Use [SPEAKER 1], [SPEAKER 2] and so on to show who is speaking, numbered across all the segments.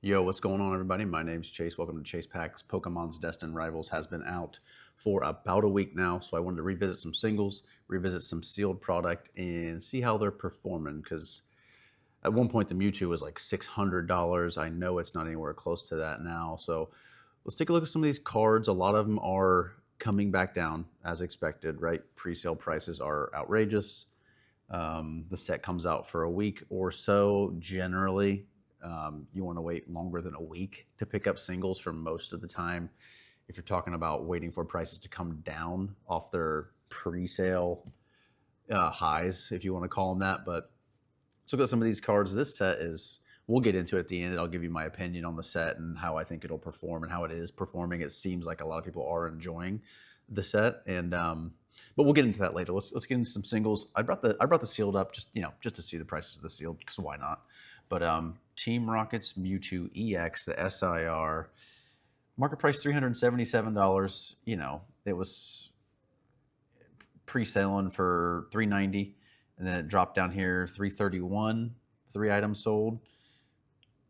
[SPEAKER 1] Yo, what's going on, everybody? My name's Chase. Welcome to ChasePacks. Pokemon's Destined Rivals has been out for about a week now, so I wanted to revisit some singles, revisit some sealed product, and see how they're performing. Because at one point, the Mewtwo was like $600. I know it's not anywhere close to that now. So let's take a look at some of these cards. A lot of them are coming back down as expected, right? Pre-sale prices are outrageous. The set comes out for a week or so generally. You want to wait longer than a week to pick up singles for most of the time. If you're talking about waiting for prices to come down off their pre-sale highs, if you want to call them that. But let's look at some of these cards. This set is, we'll get into it at the end. I'll give you my opinion on the set and how I think it'll perform and how it is performing. It seems like a lot of people are enjoying the set, and but we'll get into that later. Let's get into some singles. I brought the sealed up just to see the prices of the sealed, because why not? But Team Rocket's Mewtwo EX, the SIR, market price $377. It was pre-selling for $390, and then it dropped down here $331. 3 items sold,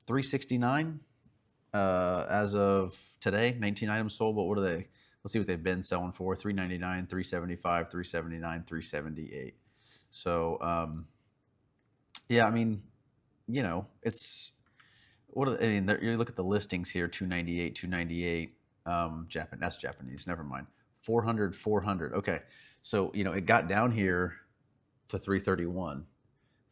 [SPEAKER 1] $369 as of today. 19 items sold. But what are they? Let's see what they've been selling for. $399, $375, $379, $378. So yeah, I mean, it's you look at the listings here: 298, 298. That's Japanese. Never mind. 400, 400. Okay, so it got down here to 331.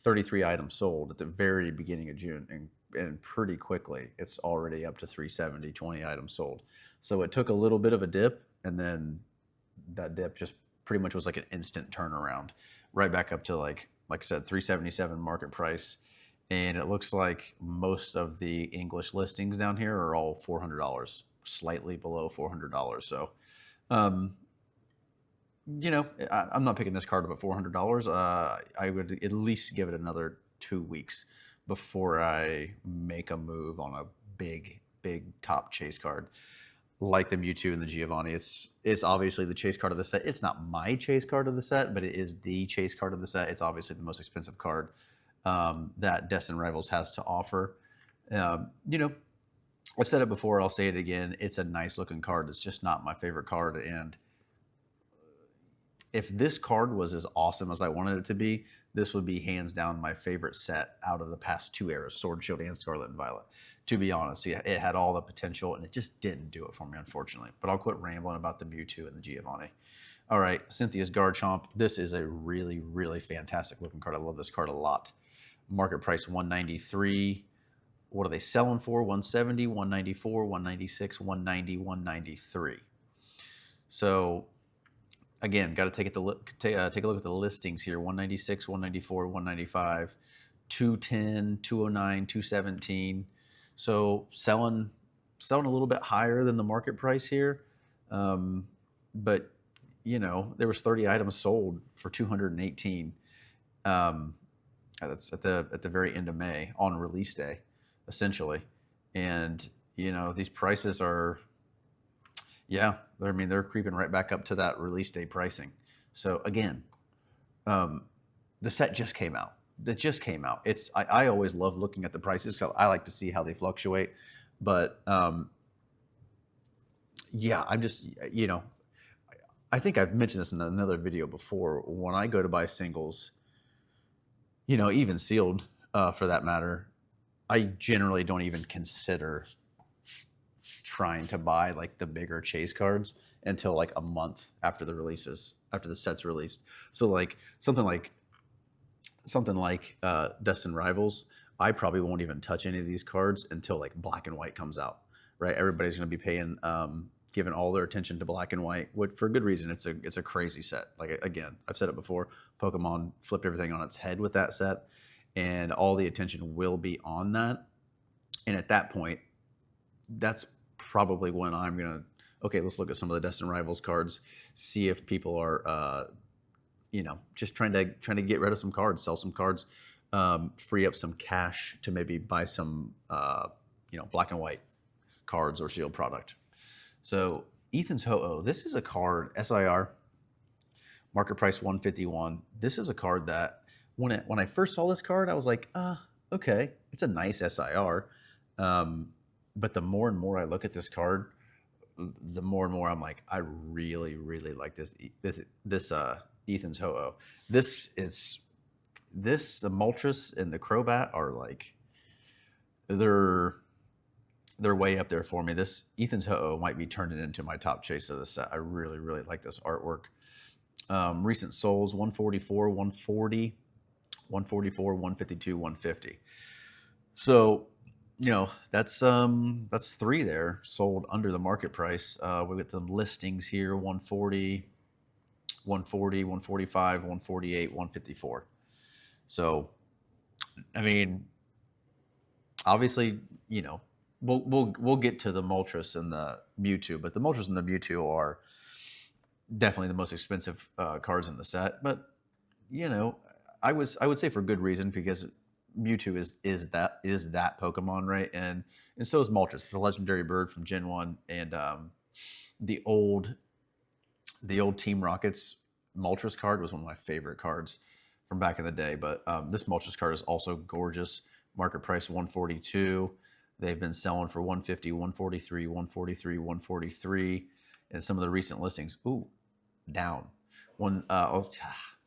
[SPEAKER 1] 33 items sold at the very beginning of June, and pretty quickly it's already up to 370. 20 items sold. So it took a little bit of a dip, and then that dip just pretty much was like an instant turnaround, right back up to like I said, 377 market price. And it looks like most of the English listings down here are all $400, slightly below $400. So, I'm not picking this card up at $400. I would at least give it another 2 weeks before I make a move on a big top chase card like the Mewtwo and the Giovanni. It's obviously the chase card of the set. It's not my chase card of the set, but it is the chase card of the set. It's obviously the most expensive card that Destined Rivals has to offer. I've said it before, I'll say it again. It's a nice looking card. It's just not my favorite card. And if this card was as awesome as I wanted it to be, this would be hands down my favorite set out of the past 2 eras, Sword, Shield, and Scarlet and Violet. To be honest, it had all the potential, and it just didn't do it for me, unfortunately. But I'll quit rambling about the Mewtwo and the Giovanni. All right, Cynthia's Garchomp. This is a really, really fantastic looking card. I love this card a lot. Market price $193. What are they selling for? $170, $194, $196, $190, $193. So again, got to take a look at the listings here. $196, $194, $195, $210, $209, $217. So selling a little bit higher than the market price here. But there was 30 items sold for $218. That's at the very end of May on release day, essentially. And these prices are, they're creeping right back up to that release day pricing. So again, the set just came out. I always love looking at the prices, so I like to see how they fluctuate. But I'm just I think I've mentioned this in another video before. When I go to buy singles, even sealed, for that matter, I generally don't even consider trying to buy like the bigger chase cards until like a month after the set's released. So like something like Destined Rivals, I probably won't even touch any of these cards until like Black and White comes out, right? Everybody's going to be paying, giving all their attention to Black and White, for good reason. It's a crazy set. Like, again, I've said it before, Pokemon flipped everything on its head with that set, and all the attention will be on that. And at that point, that's probably when I'm gonna, okay, let's look at some of the Destined Rivals cards, see if people are just trying to get rid of some cards, sell some cards, free up some cash to maybe buy some Black and White cards or sealed product. So Ethan's Ho-Oh, this is a card, SIR, market price $151. This is a card that when I first saw this card, I was like, okay, it's a nice SIR. Um, but the more and more I look at this card, the more and more I'm like, I really, really like this Ethan's Ho-Oh. This is the Moltres and the Crobat are like they're they're way up there for me. This Ethan's Ho-Oh might be turning into my top chase of the set. I really, really like this artwork. Recent souls 144, 140, 144, 152, 150. So, that's three there sold under the market price. We got the listings here 140, 140, 145, 148, 154. So, I mean, obviously, we'll get to the Moltres and the Mewtwo, but the Moltres and the Mewtwo are definitely the most expensive cards in the set. But you know, I would say for good reason, because Mewtwo is that Pokemon, right? And so is Moltres. It's a legendary bird from Gen 1, and the old Team Rockets Moltres card was one of my favorite cards from back in the day. But this Moltres card is also gorgeous. Market price 142. They've been selling for 150, 143, 143, 143. And some of the recent listings, down.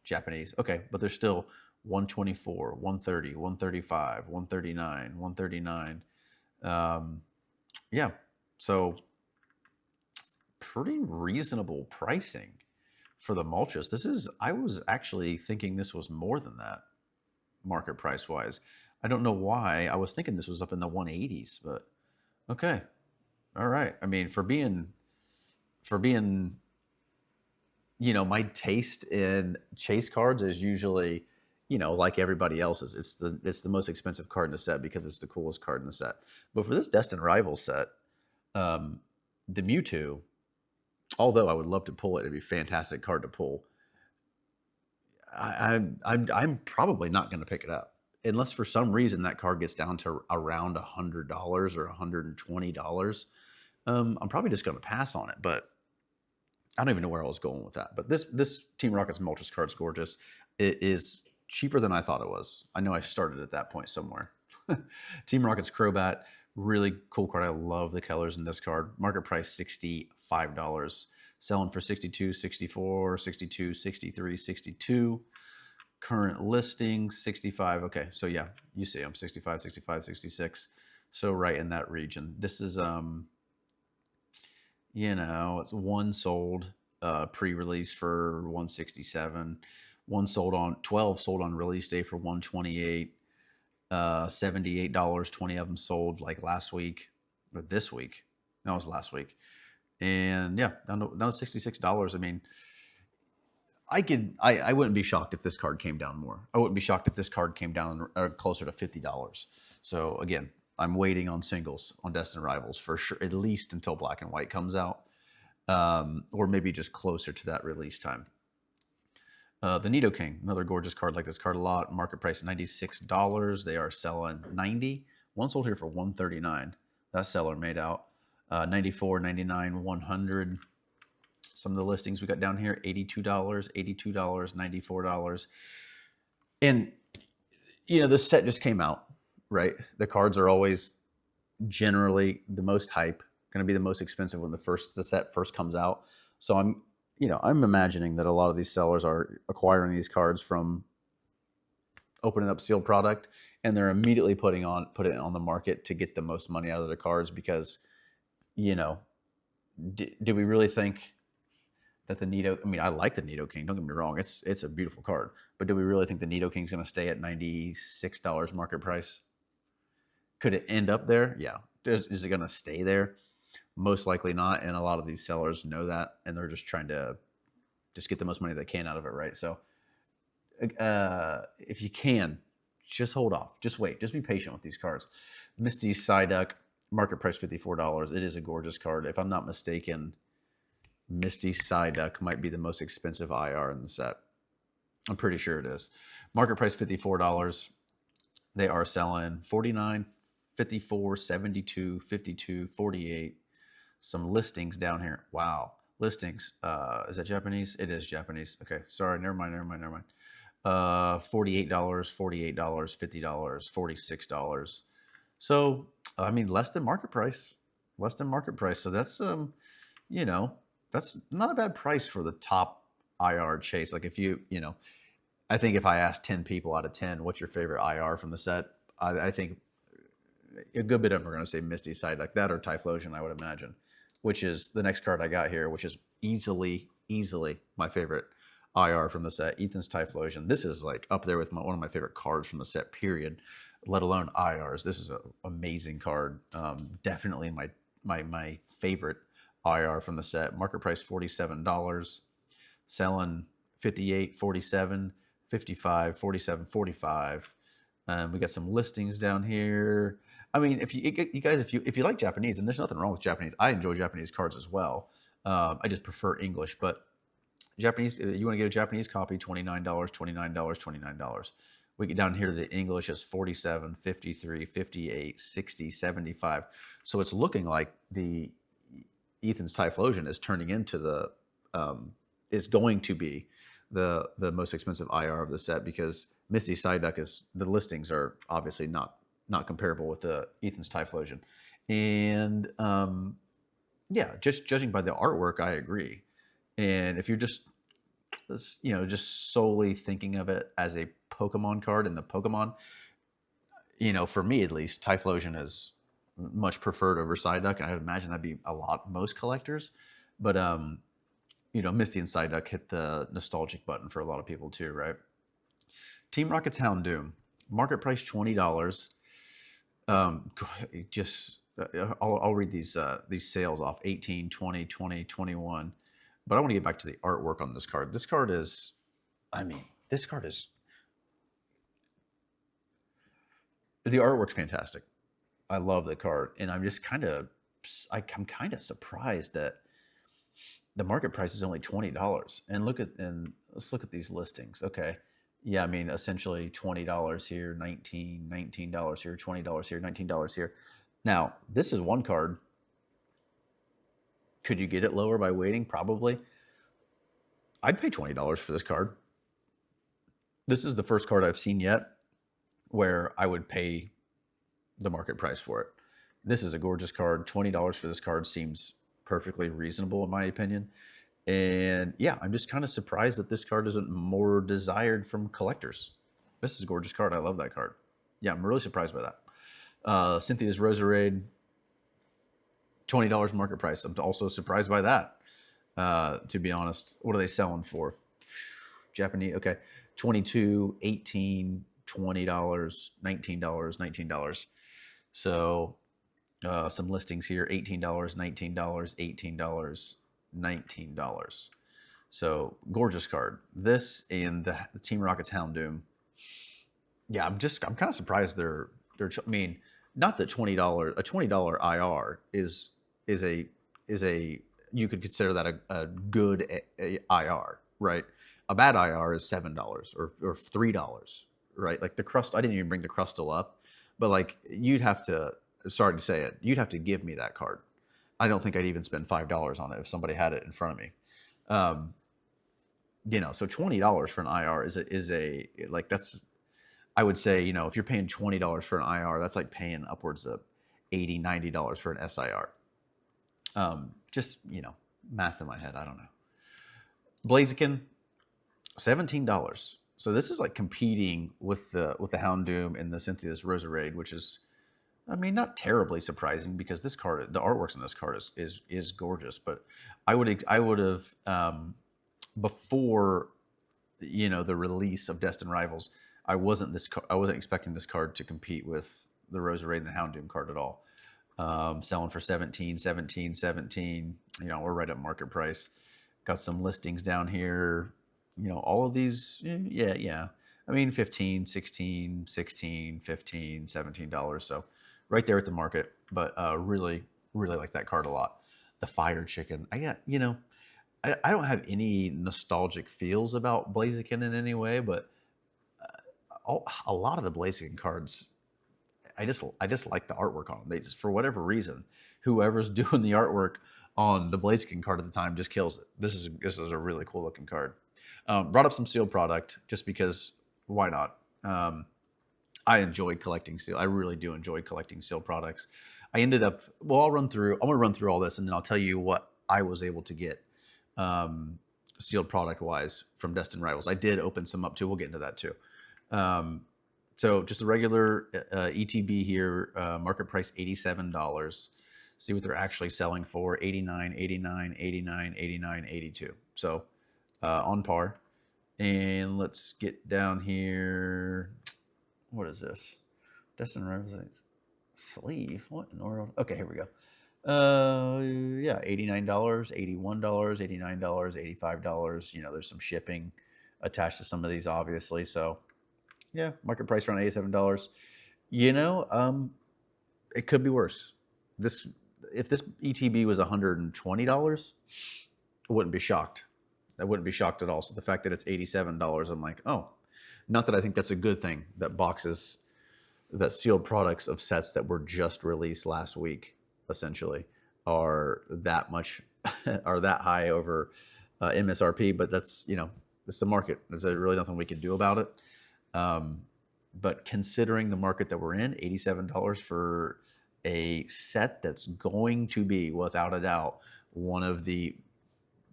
[SPEAKER 1] Japanese. Okay, but they're still 124, 130, 135, 139, 139. Yeah, so pretty reasonable pricing for the Moltres. I was actually thinking this was more than that market price wise. I don't know why. I was thinking this was up in the 180s, but okay. All right. I mean, for being my taste in chase cards is usually, like everybody else's. It's the most expensive card in the set because it's the coolest card in the set. But for this Destined Rivals set, the Mewtwo, although I would love to pull it, it'd be a fantastic card to pull. I'm probably not going to pick it up unless for some reason that card gets down to around $100 or $120. I'm probably just going to pass on it, but I don't even know where I was going with that. But this Team Rocket's Moltres card's gorgeous. It is cheaper than I thought it was. I know I started at that point somewhere. Team Rocket's Crobat, really cool card. I love the colors in this card. Market price $65. Selling for 62, 64, 62, 63, 62. Current listing 65. Okay, so yeah, you see them 65, 65, 66. So right in that region. This is it's one sold pre-release for 167, 12 sold on release day for 128, $78, 20 of them sold like last week or this week. No, it was last week. And yeah, down to $66. I mean, I wouldn't be shocked if this card came down more. I wouldn't be shocked if this card came down closer to $50. So again, I'm waiting on singles on Destined Rivals for sure, at least until Black and White comes out, or maybe just closer to that release time. The Nidoking, another gorgeous card. Like this card a lot. Market price $96. They are selling $90. One sold here for $139. That seller made out. $94, $99, $100. Some of the listings we got down here, $82, $82, $94. And, this set just came out, right? The cards are always generally the most hype, going to be the most expensive when the set first comes out. So I'm imagining that a lot of these sellers are acquiring these cards from opening up sealed product, and they're immediately put it on the market to get the most money out of their cards because, do we really think that the Nido? I mean, I like the Nidoking. Don't get me wrong; it's a beautiful card. But do we really think the Nidoking is going to stay at $96 market price? Could it end up there? Yeah. Is it going to stay there? Most likely not. And a lot of these sellers know that, and they're just trying to just get the most money they can out of it, right? So, if you can, just hold off. Just wait. Just be patient with these cards. Misty Psyduck, market price $54. It is a gorgeous card. If I'm not mistaken, Misty Psyduck might be the most expensive IR in the set. I'm pretty sure it is. Market price $54. They are selling 49, 54, 72, 52, 48. Some listings down here. Wow. Listings. Is that Japanese? It is Japanese. Okay. Sorry. Never mind. $48, $48, $50, $46. So, I mean, less than market price. So that's, you know, that's not a bad price for the top IR chase. Like if I think if I asked 10 people out of 10, what's your favorite IR from the set? I think a good bit of them are going to say Misty Side like that or Typhlosion, I would imagine, which is the next card I got here, which is easily my favorite IR from the set, Ethan's Typhlosion. This is like up there with one of my favorite cards from the set, period, let alone IRs. This is an amazing card. Definitely my favorite IR from the set. Market price $47, selling 58, 47, 55, 47, 45. We got some listings down here. I mean, if you guys, if you like Japanese, and there's nothing wrong with Japanese, I enjoy Japanese cards as well. I just prefer English, but Japanese, you want to get a Japanese copy, $29, $29, $29. We get down here to the English as 47, 53, 58, 60, 75. So it's looking like the Ethan's Typhlosion is turning into is going to be the most expensive IR of the set, because Misty Psyduck the listings are obviously not comparable with the Ethan's Typhlosion. And yeah, just judging by the artwork, I agree. And if you're just solely thinking of it as a Pokemon card in the Pokemon, for me at least, Typhlosion is much preferred over Psyduck, and I would imagine that'd be most collectors. But Misty and Psyduck hit the nostalgic button for a lot of people too, right? Team Rocket's Houndoom, market price $20. Just I'll read these sales off: 18, 20, 20, 21. But I want to get back to the artwork on this card. This card is the artwork's fantastic. I love the card, and I'm kind of surprised that the market price is only $20. And let's look at these listings. Okay, yeah, I mean essentially $20 here, $19 here, $20 here, $19 here. Now this is one card. Could you get it lower by waiting? Probably. I'd pay $20 for this card. This is the first card I've seen yet where I would pay the market price for it. This is a gorgeous card. $20 for this card seems perfectly reasonable in my opinion. And yeah, I'm just kind of surprised that this card isn't more desired from collectors. This is a gorgeous card. I love that card. Yeah, I'm really surprised by that. Cynthia's Roserade, $20 market price. I'm also surprised by that, to be honest. What are they selling for? Japanese, okay. 22, 18, $20, $19, $19. So some listings here: $18, $19, $18, $19. So gorgeous card. This and the Team Rocket's Houndoom. Yeah, I'm kind of surprised they're. I mean, not that $20 IR is a you could consider that a good IR, right? A bad IR is $7 or $3, right? Like the crust, I didn't even bring the crustal up, but like you'd have to. Sorry to say it, you'd have to give me that card. I don't think I'd even spend $5 on it if somebody had it in front of me. So $20 for an IR is a like that's. I would say, if you're paying $20 for an IR, that's like paying upwards of $80, $90 for an SIR. Just, math in my head. I don't know. Blaziken, $17. So this is like competing with the Houndoom and the Cynthia's Roserade, which is, I mean, not terribly surprising because this card, the artworks on this card is gorgeous. But I would have before, the release of Destined Rivals, I wasn't expecting this card to compete with the Roserade and the Houndoom card at all. Selling for 17, 17, 17. We're right at market price. Got some listings down here. All of these, yeah. I mean, 15, 16, 16, 15, $17. So right there at the market. But really, really like that card a lot. The Fire Chicken. I don't have any nostalgic feels about Blaziken in any way, but a lot of the Blaziken cards, I just like the artwork on them. They just, for whatever reason, whoever's doing the artwork on the Blaziken card at the time just kills it. This is a really cool looking card. Brought up some sealed product just because why not? I enjoy collecting seal. I really do enjoy collecting seal products. I ended up, well, I'm going to run through all this and then I'll tell you what I was able to get um, sealed product wise from Destined Rivals. I did open some up too. We'll get into that too. Um, so just a regular ETB here, market price $87. See what they're actually selling for: 89, 89, 89, 89, 82. So on par. And let's get down here. What is this? Destined Rivals sleeve. What in the world? Okay, here we go. Yeah, $89, $81, $89, $85. You know, there's some shipping attached to some of these, obviously. So yeah, market price around $87. You know, it could be worse. This If this ETB was $120, I wouldn't be shocked. I wouldn't be shocked at all. So the fact that it's $87, I'm like, oh, not that I think that's a good thing that boxes, that sealed products of sets that were just released last week, essentially, are that much, are that high over MSRP. But that's, you know, it's the market. There's really nothing we can do about it. But considering the market that we're in, $87 for a set that's going to be, without a doubt, one of the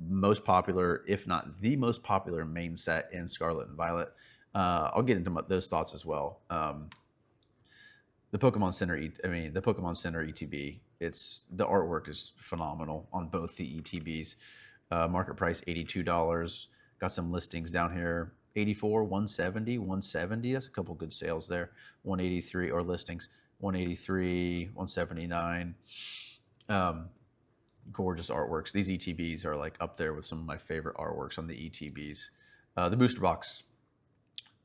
[SPEAKER 1] most popular, if not the most popular main set in Scarlet and Violet. I'll get into those thoughts as well. The Pokemon Center, the Pokemon Center ETB, the artwork is phenomenal on both the ETBs. Market price $82. Got some listings down here: 84, 170, 170. That's a couple good sales there. 183 or listings, 183, 179. Gorgeous artworks. These ETBs are like up there with some of my favorite artworks on the ETBs. The booster box,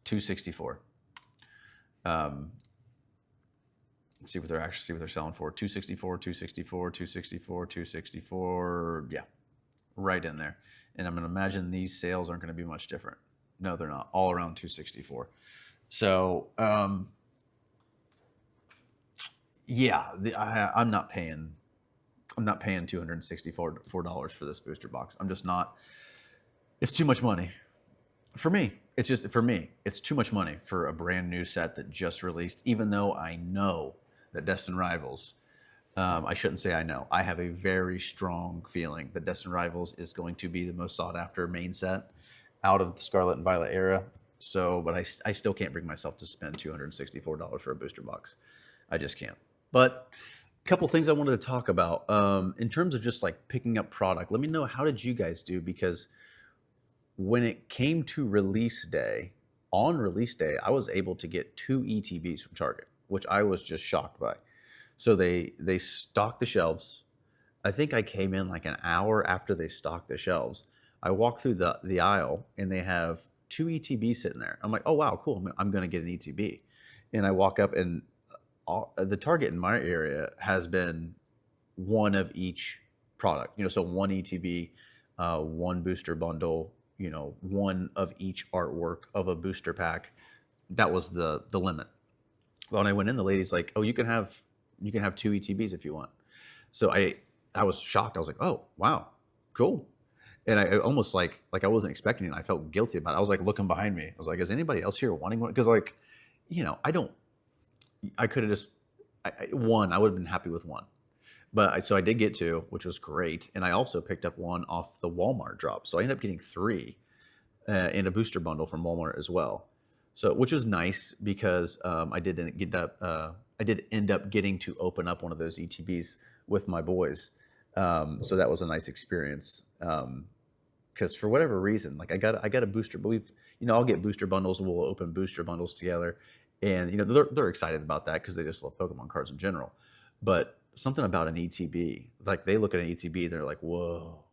[SPEAKER 1] $264. See what they're selling for. $264, $264, $264, $264. Yeah, right in there. And I'm going to imagine these sales aren't going to be much different. No, they're not. All around $264. So, yeah, I'm not paying $264 for this booster box. I'm just not. It's too much money for me. It's too much money for a brand new set that just released. Even though I know that Destined Rivals, I shouldn't say I know. I have a very strong feeling that Destined Rivals is going to be the most sought after main set out of the Scarlet and Violet era. So, but I still can't bring myself to spend $264 for a booster box. I just can't. But a couple things I wanted to talk about in terms of just like picking up product. Let me know, how did you guys do? Because when it came to release day, I was able to get 2 ETBs from Target, which I was just shocked by. So they stocked the shelves. I think I came in like an hour after they stocked the shelves. I walked through the aisle and they have 2 ETBs sitting there. I'm like, oh wow, cool. I'm going to get an ETB. And I walk up and the Target in my area has been one of each product. You know, so 1 ETB, 1 booster bundle, you know, 1 of each artwork of a booster pack. That was the limit. When I went in, the lady's like, oh, you can have 2 ETBs if you want. So I was shocked. I was like, oh wow, cool. And I almost like I wasn't expecting it. I felt guilty about it. I was like looking behind me. I was like, is anybody else here wanting one? Because like, you know, I could have just I would have been happy with 1. But so I did get 2, which was great. And I also picked up 1 off the Walmart drop. So I ended up getting 3 in a booster bundle from Walmart as well. So, which was nice because I did end up getting to open up one of those ETBs with my boys. So that was a nice experience. Because for whatever reason, like I got a booster, but I'll get booster bundles. We'll open booster bundles together, and they're excited about that because they just love Pokemon cards in general. But something about an ETB, like they look at an ETB, they're like, whoa,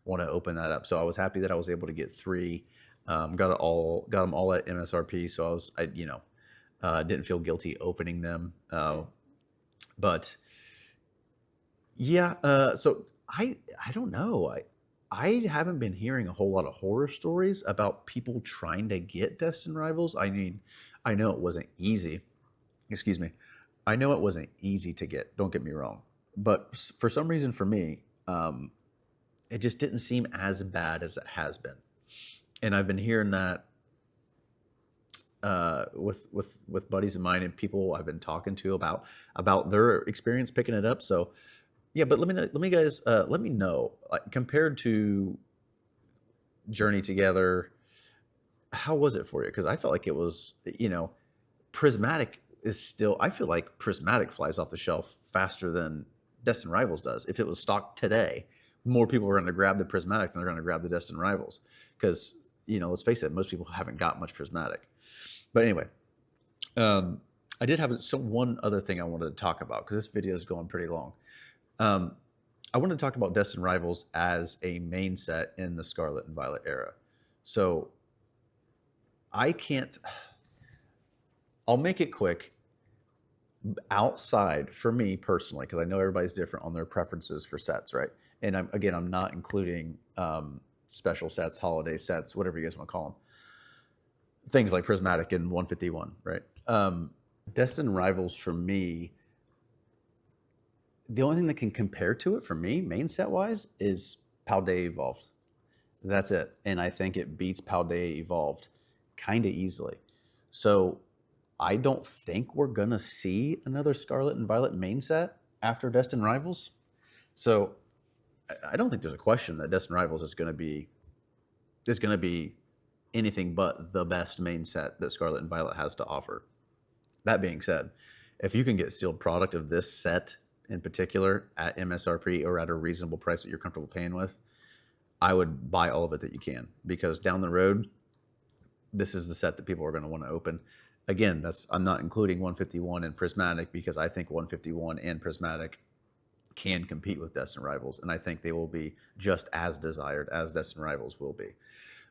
[SPEAKER 1] want to open that up. So I was happy that I was able to get 3. Got them all at MSRP. So I didn't feel guilty opening them. But yeah, so I don't know. I haven't been hearing a whole lot of horror stories about people trying to get Destined Rivals. I mean, I know it wasn't easy. Excuse me. I know it wasn't easy to get. Don't get me wrong. But for some reason, for me, it just didn't seem as bad as it has been. And I've been hearing that with buddies of mine and people I've been talking to about their experience picking it up. So yeah, but let me know, like, compared to Journey Together, how was it for you? Because I felt like it was, Prismatic is still. I feel like Prismatic flies off the shelf faster than Destined Rivals does. If it was stocked today, more people are going to grab the Prismatic than they're going to grab the Destined Rivals. Because let's face it, most people haven't got much Prismatic. But anyway, I did have one other thing I wanted to talk about because this video is going pretty long. I wanted to talk about Destined Rivals as a main set in the Scarlet and Violet era. So I can't. I'll make it quick. Outside, for me personally, because I know everybody's different on their preferences for sets, right? And I'm not including special sets, holiday sets, whatever you guys want to call them. Things like Prismatic and 151, right? Destined Rivals for me, the only thing that can compare to it for me, main set wise, is Paldea Evolved. That's it. And I think it beats Paldea Evolved kind of easily. So I don't think we're going to see another Scarlet and Violet main set after Destined Rivals. So I don't think there's a question that Destined Rivals is going to be anything but the best main set that Scarlet and Violet has to offer. That being said, if you can get sealed product of this set in particular at MSRP or at a reasonable price that you're comfortable paying with, I would buy all of it that you can, because down the road, this is the set that people are going to want to open. Again, I'm not including 151 and Prismatic, because I think 151 and Prismatic can compete with Destined Rivals, and I think they will be just as desired as Destined Rivals will be.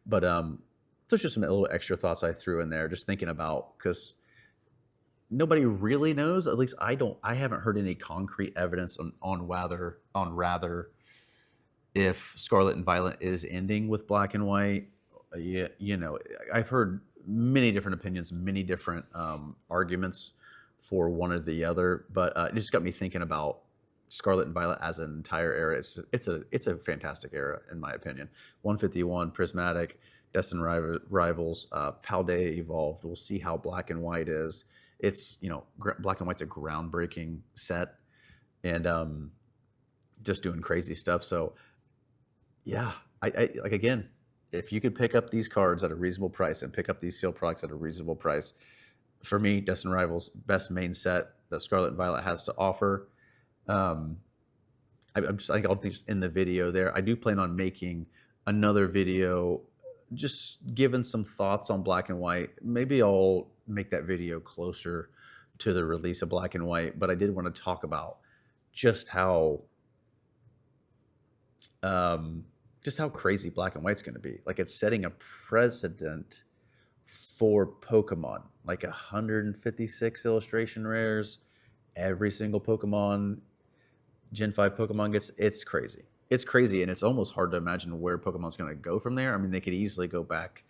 [SPEAKER 1] But so just some little extra thoughts I threw in there, just thinking about, because nobody really knows. At least I haven't heard any concrete evidence on rather if Scarlet and Violet is ending with Black and White. Yeah, I've heard many different opinions, many different arguments for one or the other, but it just got me thinking about Scarlet and Violet as an entire era. It's a fantastic era in my opinion. 151, Prismatic, Destined Rivals, Paldea Evolved. We'll see how Black and White is. It's Black and White's a groundbreaking set, and just doing crazy stuff. So yeah, I like, again, if you could pick up these cards at a reasonable price and pick up these sealed products at a reasonable price, for me, Destined Rivals, best main set that Scarlet and Violet has to offer. I think I'll just end the video there. I do plan on making another video just giving some thoughts on Black and White. Maybe I'll make that video closer to the release of Black and White, but I did want to talk about just how crazy Black and White's going to be. Like, it's setting a precedent for Pokemon, like 156 illustration rares. Every single Pokemon, Gen 5 Pokemon gets, it's crazy. It's crazy, and it's almost hard to imagine where Pokemon's going to go from there. I mean, they could easily go back,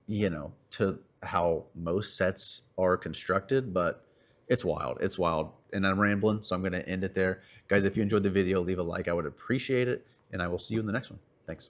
[SPEAKER 1] to how most sets are constructed, but it's wild. It's wild. And I'm rambling, so I'm going to end it there. Guys, if you enjoyed the video, leave a like. I would appreciate it, and I will see you in the next one. Thanks.